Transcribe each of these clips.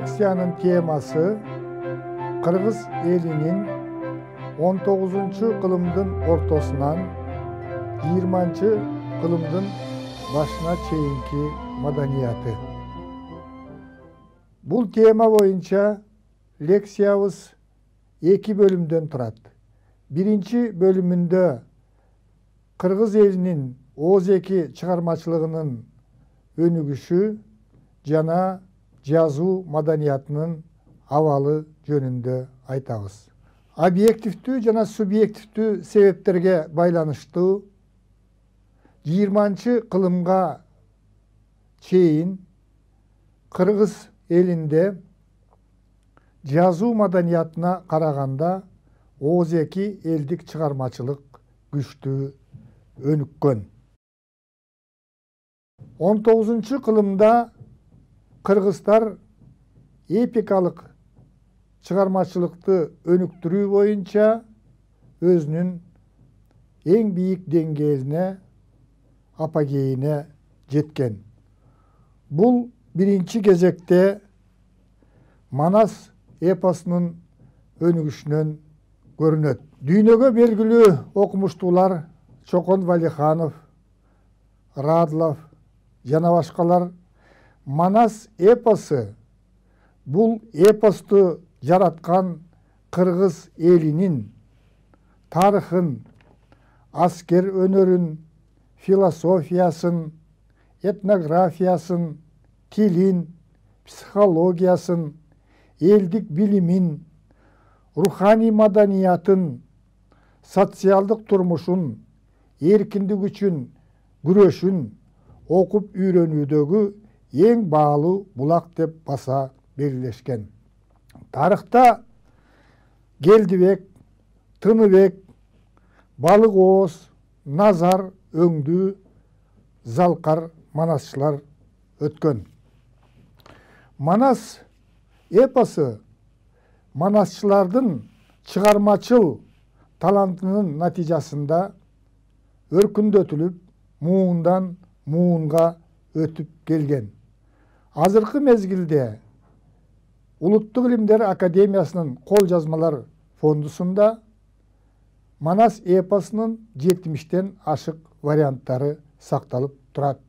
leksiyanın teması Kırgız elinin 19. kılımdın ortasından 20. kılımdın başına çeyinki madaniyatı. Bul tema boyunca leksiyabız 2 bölümden turat. Birinci bölümünde Kırgız elinin oğuzeki çıkarmaçılığının önügüşü jana жазуу madaniyatının avalı жөнүндө айтабыз. Объективдүү жана субъективдүү себептерге байланыштуу 20 кылымга чейин Кыргыз элинде жазуу маданиятына караганда оозеки элдик чыгармачылык күчтүү өнүккөн. 19 кылымда Kırgızlar epikalık çıkarmaçılıkты önüktürүү boyunca özünün en büyük dengeyine, apogeyine jetken. Bul birinci gezekte Manas eposunun önügüşünөн görünöt. Düynögө belgilүү okumuştular Çokon Valixanov, Radlov jana başkalar Manas eposu bul epostu yaratkan Kırgız elinin tarihın, asker önörün, filosofiyasın, etnografiyasın, tilin, psikologiyasın, eldik bilimin, ruhani madaniyatın, sosyaldık turmuşun, erkindik üçün, güreşün, okup үйрөнүүдөгү ең bağlı bulak деп basa belirleşken. Tarihta Geldibek, Tınıbek, Balık Oğuz, Nazar, Öngdü, Zalkar, Manasçılar ötkön. Manas eposu Manasçılardın çıkarmaçıl talantının neticesinde örkündötülüp muğundan muğunga ötüp gelgen. Azırkı mezgilde Улуттук илимдер академиясынын кол жазмалар фондусунда Manas эпосунун 70тен ашык варианттары сакталып турат.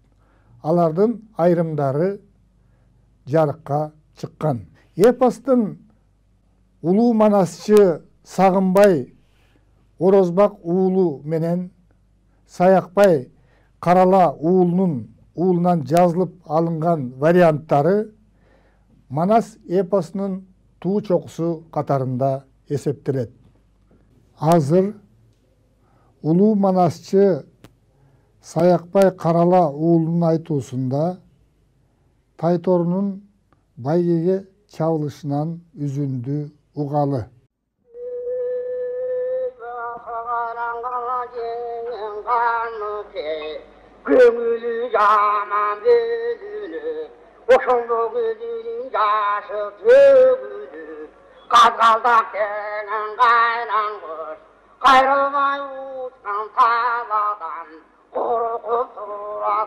Алардын айрымдары жарыкка чыккан. Эпостун улуу манасчы Сагынбай Орозбак уулу менен Саякбай Карала уулунан жазылып алынган варианттары Manas eposunun tуу çokusu katarında eseptiret. Hazır uluu manasçı Sayakbay Karala уулунун айтуусунда Taytorunun байгеге çabılışынан üzündü ugalı. Köngülü yaman bölünü Oşonlu gözünün yaşı tövülü Kazgaldak denen kaynan kuş Kayrılmay uçkan taladan Korkup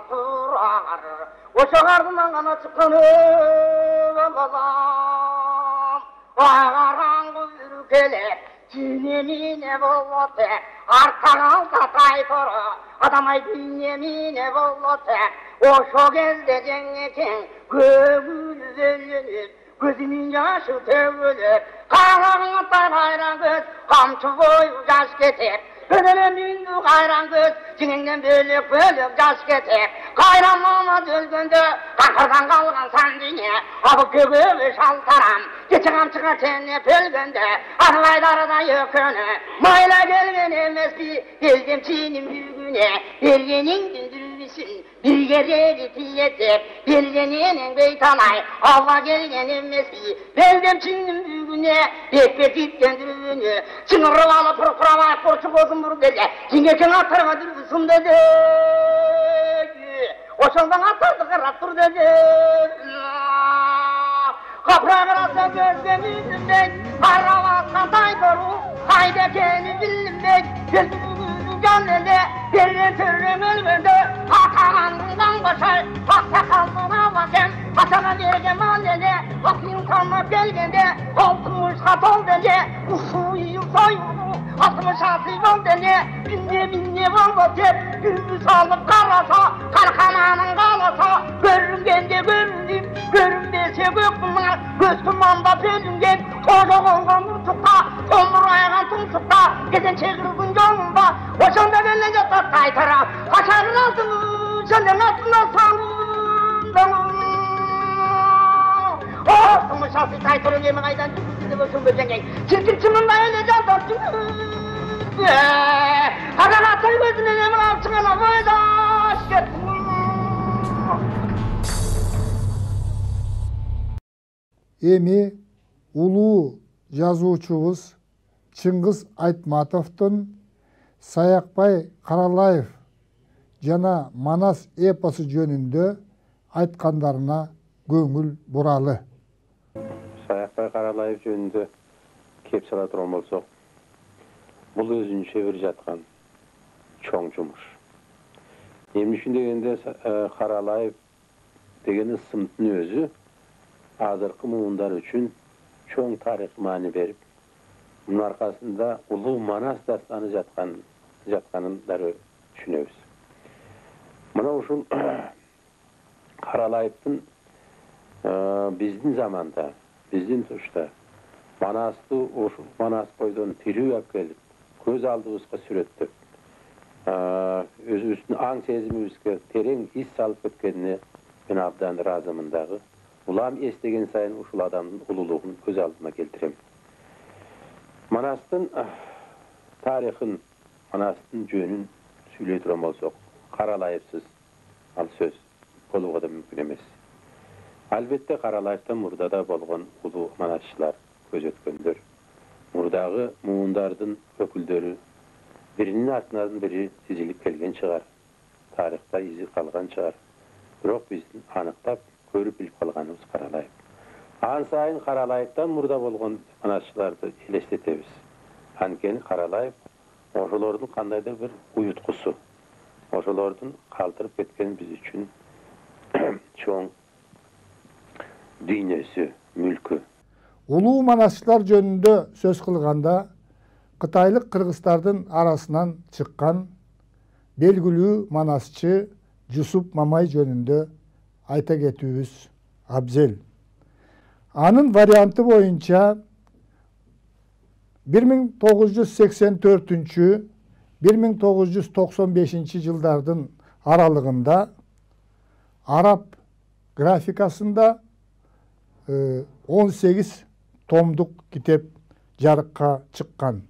turar Oşak ardından kana çıkkan öven bazam Ağaranğı ürkeler Cinemine bollate Artan alta taytoru Adamay bünyemine bollate Oşo gelde cennetin Göğül bölünüp Gözümün yaşı tövülüp Karanlıktan hayran göz Kamçı boyu yaş getir Önüne mündü hayran göz Cininden bölük bölük yaş getir Kayranlığına dölgünde Kakırdan kalgan sandine Abı göğü şaltaram Geçen çıkar tenne bölgünde Arılayları da yökünü Mayla gelgen emez bir Geldim çiğnim büyüğüne Belgenin dündürmüşsün Bir yere tiyete Belgenin beytanay Allah gelgen emez bir Beldem çiğnim büyüğüne Bekbet döndürünü Çınırıvalı pırpıravay Porçuk olsun buru dedi Çingeken atırma dürbüsün dedi Oşondan atardı kırat dur dedi Kaprağı rasa gözlemiydim ben Harravattan taytoru Hayda kendi bildim ben Gözümün canlıda Birinin türlüm ölmürdü Hatanandından başar Hakta kaldığına bakın Hatana vereceğim annene Ak insanlar gelgende 60 kat ol dene Uşu yıl soyunu 66 yıl dene Binne var tep Gündüz alıp karasa Karkananın kalasa Görüngende göründüm Görünmese gök bunlar Göz kumanda bölüngen Toca olgan urtukta Tomur ayagan tumsukta Gezen çekirgin yolunda Oşanda belli yatar kaytara Kaçarın altını Senden altına sağlığından Ağzımı şahsi kaytırın yemin aydan Tüksüzü bölsün bölsengey Çirkinçiminde öyle candan Hakanatın gözüne yemin alçığına Vaydaş getsin Эми улуу жазуучубуз Чыңгыз Айтматовдун Саякбай Каралаев жана Манас эпосу жөнүндө айткандарына көңүл буралы. Саякбай Каралаев жөнүндө кеп сала турган болсок, бул өзүнчө бир жаткан чоң жумуш. Эмне үчүн дегенде Каралаев деген ысымдын өзү азыркы муундар үчүн чоң тарих маани берип, мунун аркасында улуу Манас дастаны жатканын дары түшүнөбүз. Мына ушул Каралаевдин биздин заманда, биздин тушта Манасты ушул Манас бойдон тирүү алып келип, көз алдыбызга сүрөттөп, өзүбүздүн аң сезимибизге терең из салып кеткенине мен абдан ыраазымын дагы. Улам эстеген сайын ушул адамдын улуулугун көз алдыма келтирем. Манастын тарихын, Манастын жөнүн сүйлөй турган болсок, Каралаевсыз ал сөз болууга да мүмкүн эмес. Албетте Каралаевден мурда да болгон улуу манасчылар, көз өткөндөр. Мурдагы муундардын өкүлдөрү биринин артынан бири тизилип келген чыгар. Тарихта изи калган чыгар. Бирок биздин аныктап көрүп билип калганыбыз Каралаев. Ан сайын Каралаевден мурда болгон манасчыларды элестетебиз. Анткени Каралаев ошолордун кандайдыр бир уюткусу. Ошолордун калтырып кеткен биз үчүн чоң дүйнөсү, мүлкү. Улуу манасчылар жөнүндө сөз кылганда Кытайлык кыргыздардын арасынан чыккан белгилүү манасчы Жусуп Мамай жөнүндө айта кетүүбүз абзел. Анын варианты боюнча 1984-1995 жылдардын аралыгында араб графикасында 18 томдук китеп жарыкка чыккан.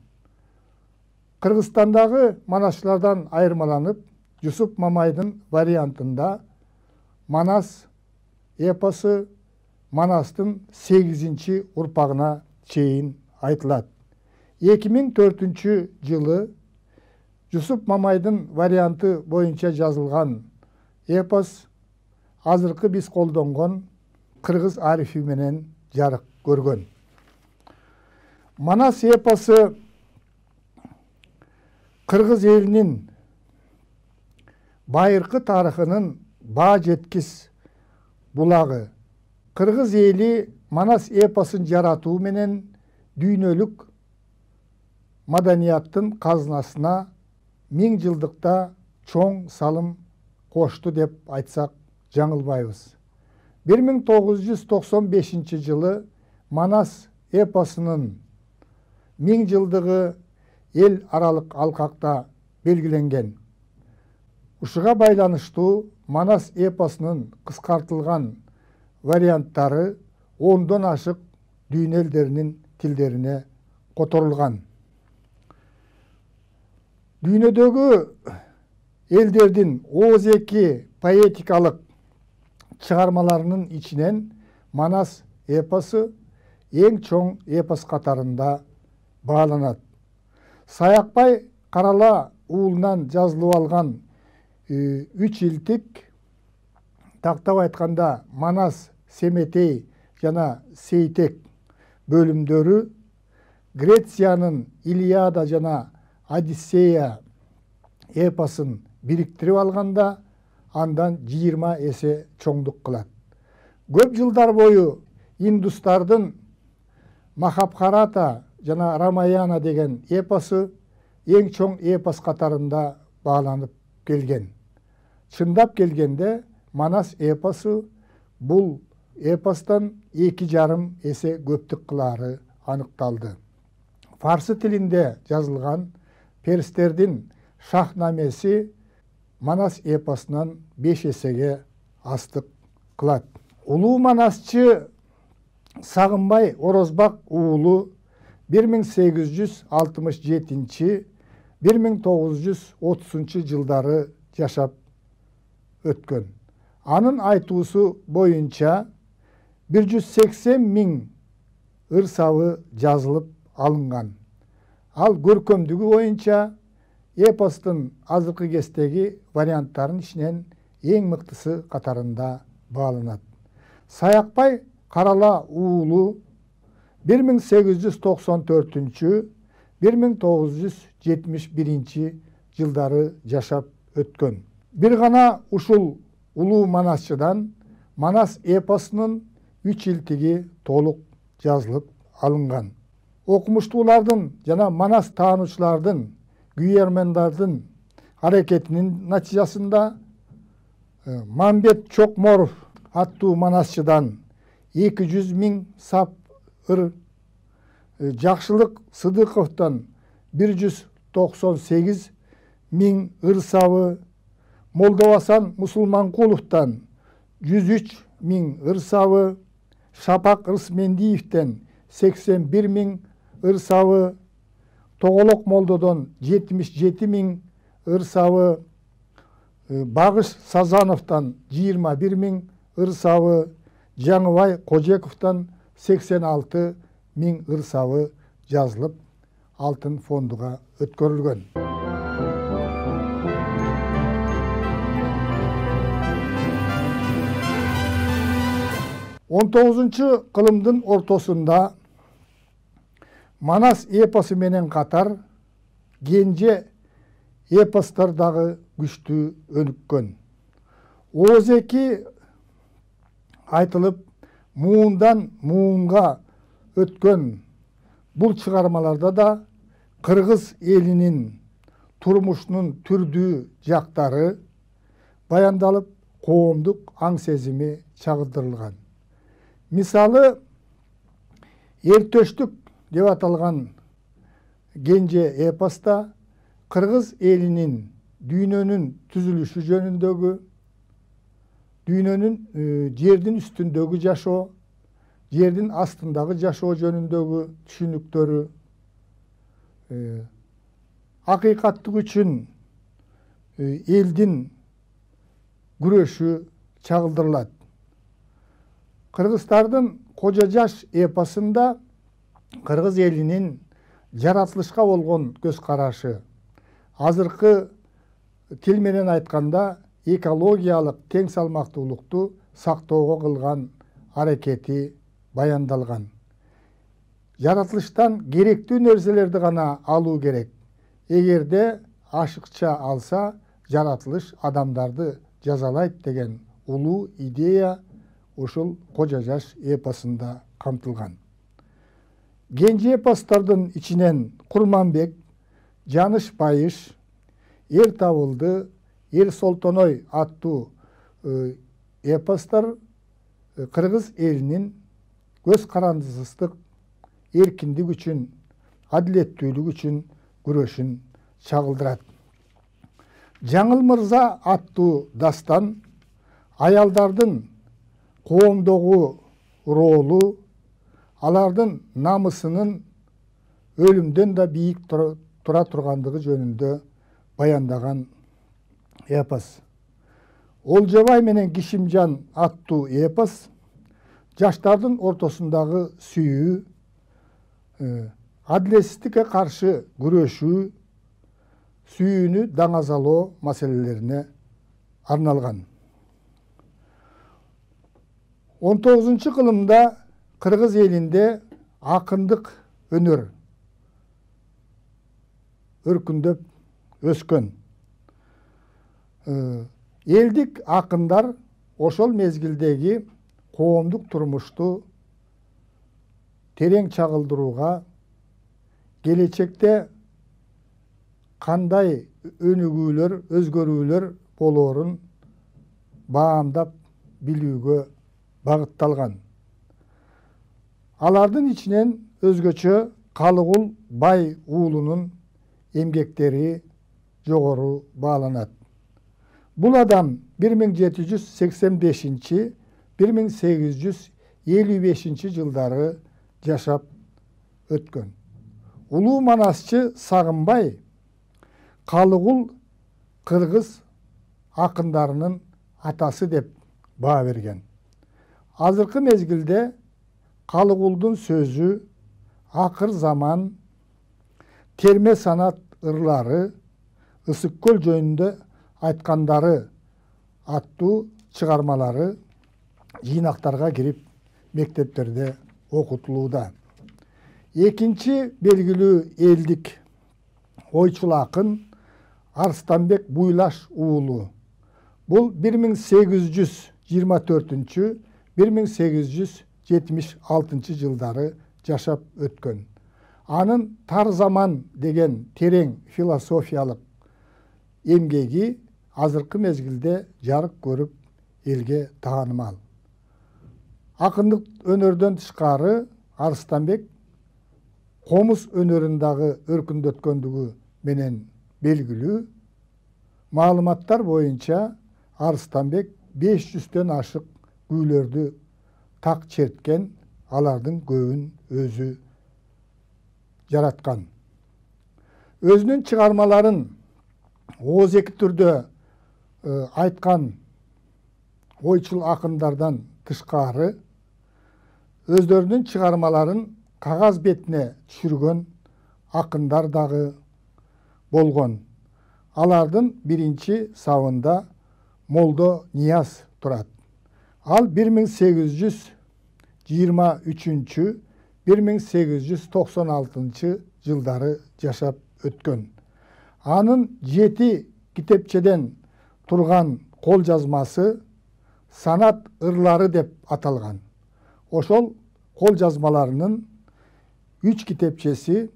Кыргызстандагы манасчылардан айырмаланып, Жусуп Мамайдын вариантында Манас эпосу Манастын 8-ci урпагына чейин айтылат. 2004 жылы Жусуп Мамайдын варианты боюнча жазылган эпос азыркы биз колдонгон кыргыз арифи менен жарык көргөн. Манас эпосу кыргыз элинин байыркы тарыхынын баа жеткис булагы. Кыргыз эли Манас эпосун жаратуу менен дүйнөлүк маданияттын казынасына 1000 жылдыкта чоң салым кошту деп айтсак жаңылбайбыз. 1995 жылы Манас эпосунун 1000 жылдыгы эл аралык алкакта белгиленген. Ушуга байланыштуу Манас эпосунун кыскартылган варианттары 10дон ашык дүйнө элдеринин тилдерине которулган. Дүйнөдөгү элдердин ооз-эки поэтикалык чыгармаларынын ичинен Манас эпосу эң чоң эпос катарында бааланат. Саякбай Карала уулунан жазылып алган 3 илтик, тактап айтканда Манас, Семетей жана Сейтек бөлүмдөрү Грециянын Илиада жана Одиссея эпосун бириктирип алганда андан 20 эсе чоңдук кылат. Көп жылдар бою индустардын Махабхарата жана Рамаяна деген эпосу эң чоң эпос катарында бааланып келген. Чындап келгенде Манас эпосу бул эпостон 2,5 эсе көптүк кылары аныкталды. Фарсы тилинде жазылган перистердин Шахнамеси Манас эпосунан 5 эсеге астык кылат. Улуу манасчы Сагынбай Орозбак уулу 1867-1930 жылдары жашап өткөн. Анын айтуусу боюнча 180 000 ырсабы жазылып алынган. Ал көркөмдүгү боюнча эпостун азыркы кездеги варианттарын ичинен эң мыктысы катарында бааланат. Саякбай Карала уулу 1894-1971 жылдары жашап өткөн. Бир гана ушул улуу манасчыдан Манас эпосунун 3 илтиги толук жазылып алынган. Окумуштуулардын жана Манас таануучулардын, күйөрмандардын аракетинин натыйжасында Мамбет Чокморов аттуу манасчыдан 200 000 сап ыр, Жакшылык Сыдыковтан 198 000 ырсабы, Молдовасан Мусулманкуловтан 103 000 ырсабы, Шапак Рысмендиевтен 81 000 ырсабы, Тоголок Молдодон 77 000 ырсабы, Багыш Сазановтан 21 000 ырсабы, Жаңыбай Кожековтан 86 000 ырсабы жазылып алтын фондуга өткөрүлгөн. 19 кылымдын ортосунда Манас эпосу менен катар кенже эпостор дагы күчтүү өнүккөн. Озеки айтылып, муундан муунга өткөн бул чыгармаларда да кыргыз элинин турмушунун түрдүү жактары баяндалып, коомдук аң сезими чагылдырылган. Мисалы, Эртөштүк деп аталган кенже эпоста кыргыз элинин дүйнөнүн түзүлүшү жөнүндөгү, дүйнөнүн жердин үстүндөгү жашоо, жердин астындагы жашоо жөнүндөгү түшүнүктөрү, акыйкаттык үчүн элдин күрөшү чагылдырылат. Кыргыздардын Кожо Жаш эпосунда кыргыз элинин жаратылышка болгон көз карашы, азыркы тил менен айтканда экологиялык тең салмактуулукту сактоого кылган аракети баяндалган. Жаратылыштан керектүү нерселерди гана алуу керек. Эгерде ашыкча алса, жаратылыш адамдарды жазалайт деген улуу идея ушул Кожо Жаш эпосунда камтылган. Кенже эпостордун ичинен Курманбек, Жаныш Байыш, Эр Табылды, Эр Солтоной аттуу эпостор кыргыз элинин көз карандысыздык, эркиндик үчүн, адилеттүүлүк үчүн күрөшүн чагылдырат. Жаңыл Мырза аттуу дастан аялдардын коомдогу ролу, алардын намысынын өлүмдөн да бийик тура тургандыгы жөнүндө баяндаган эпос. Олжобай менен Кишимжан аттуу эпос жаштардын ортосундагы сүйүү, адилетсиздикке каршы күрөшүү, сүйүүнү даңазалоо маселелерине арналган. 19 кылымда кыргыз элинде акындык өнөр өркүндөп өскөн. Элдик акындар ошол мезгилдеги коомдук турмушту терең чагылдырууга, келечекте кандай өнүгүүлөр, өзгөрүүлөр болоорун баамдап билүүгө багытталган. Алардын ичинен өзгөчө Калыгул бай уулунун эмгектери жогору бааланат. Бул адам 1785-1855 жылдары жашап өткөн. Улуу манасчы Сагынбай Калыгул кыргыз акындарынын атасы деп баа берген. Азыркы мезгилде Калыгулдун сөзү, акыр заман, терме санат ырлары, ысык көл жөнүндө айткандары аттуу чыгармалары жыйнактарга кирип мектептерде окутулууда. Экинчи белгилүү элдик ойчул акын Арстанбек Буйлаш уулу. Бул 1824-1876 жылдары жашап өткөн. Анын Тар заман деген терең философиялык эмгеги азыркы мезгилде жарык көрүп элге таанымал. Акындык өнөрдөн тышкары Арстанбек комуз өнөрүндагы өркүндөткөндүгү менен белгилүү. Маалыматтар боюнча Арстанбек 500-төн ашык күүлөрдү так черткен, алардын көбүн өзү жараткан. Өзүнүн чыгармаларын ооз-эки түрдө айткан ойчул акындардан тышкары өздөрүнүн чыгармаларын кагаз бетине түшүргөн акындар дагы болгон. Алардын биринчи сабында Молдо Нияз турат. Ал 1823-1896 жылдары жашап өткөн. Анын 7 китепчеден турган кол жазмасы санат ырлары деп аталган. Ошол кол жазмаларынын 3 китепчеси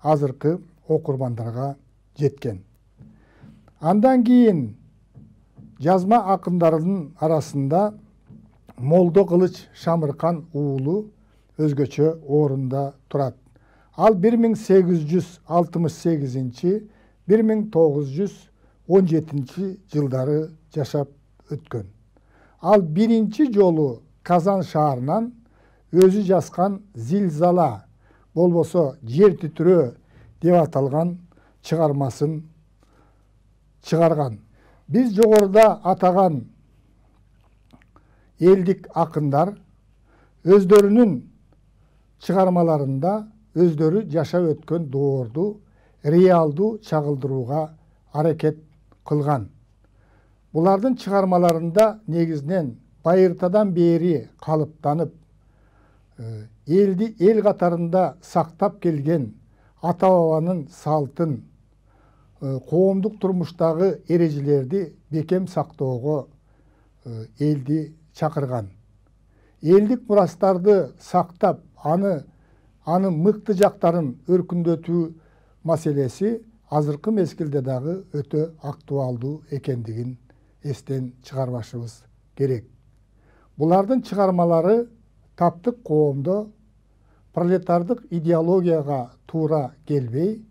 азыркы окурмандарга жеткен. Андан кийин жазма акындарынын арасында Молдо Кылыч Шамыркан уулу өзгөчө орунда турат. Ал 1868-1917 жылдары жашап өткөн. Ал биринчи жолу Казан шаарынан өзү жазган Зилзала болбосо жер титирөө деп аталган чыгармасын чыгарган. Биз жогоруда атаган элдик акындар өздөрүнүн чыгармаларында өздөрү жашап өткөн доорду реалдуу чагылдырууга аракет кылган. Булардын чыгармаларында негизинен байыртадан бери калыптанып, элди эл катарында сактап келген ата-бабанын салтын, коомдук турмуштагы эрежелерди бекем сактоого элди чакырган. Элдик мурастарды сактап, анын мыкты жактарын өркүндөтүү маселеси азыркы мезгилде дагы өтө актуалдуу экендигин эстен чыгарбашыбыз керек. Булардын чыгармалары таптык коомдо пролетардык идеологияга туура келбей,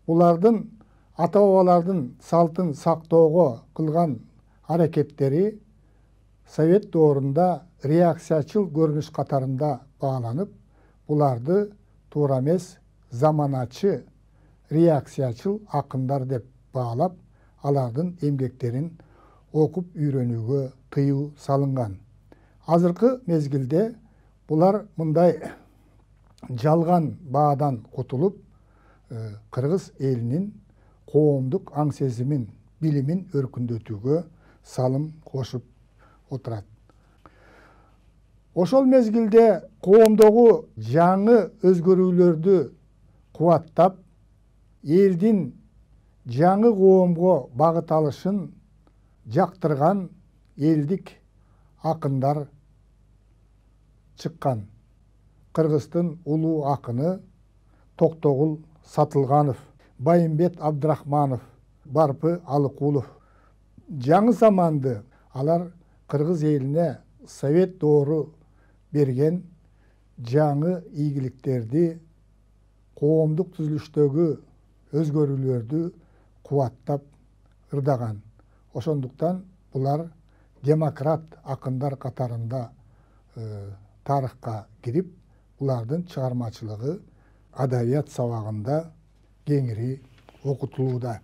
булардын ата-бабалардын салтын сактоого кылган аракеттери Совет доорунда реакциячыл көрүнүш катарында бааланып, буларды туура эмес заманачы реакциячыл акындар деп баалап, алардын эмгектерин окуп үйрөнүүгө тыюу салынган. Азыркы мезгилде булар мындай жалган баадан кутулуп, кыргыз элинин коомдук аң сезимин, билимин өркүндөтүүгө салым кошуп отурат. Ошол мезгилде коомдогу жаңы өзгөрүүлөрдү кубаттап, элдин жаңы коомго багыт алышын жактырган элдик акындар чыккан. Кыргыздын улуу акыны Токтогул Сатылганов, Байымбет Абдрахманов, Барпы Алыкулов. Жаңы заманды алар кыргыз элине совет доору берген жаңы ийгиликтерди, коомдук түзүлүштөгү өзгөрүүлөрдү кубаттап ырдаган. Ошондуктан булар демократ акындар катарында тарыхка кирип, булардын чыгармачылыгы адабият сабагында кеңири окутулууда.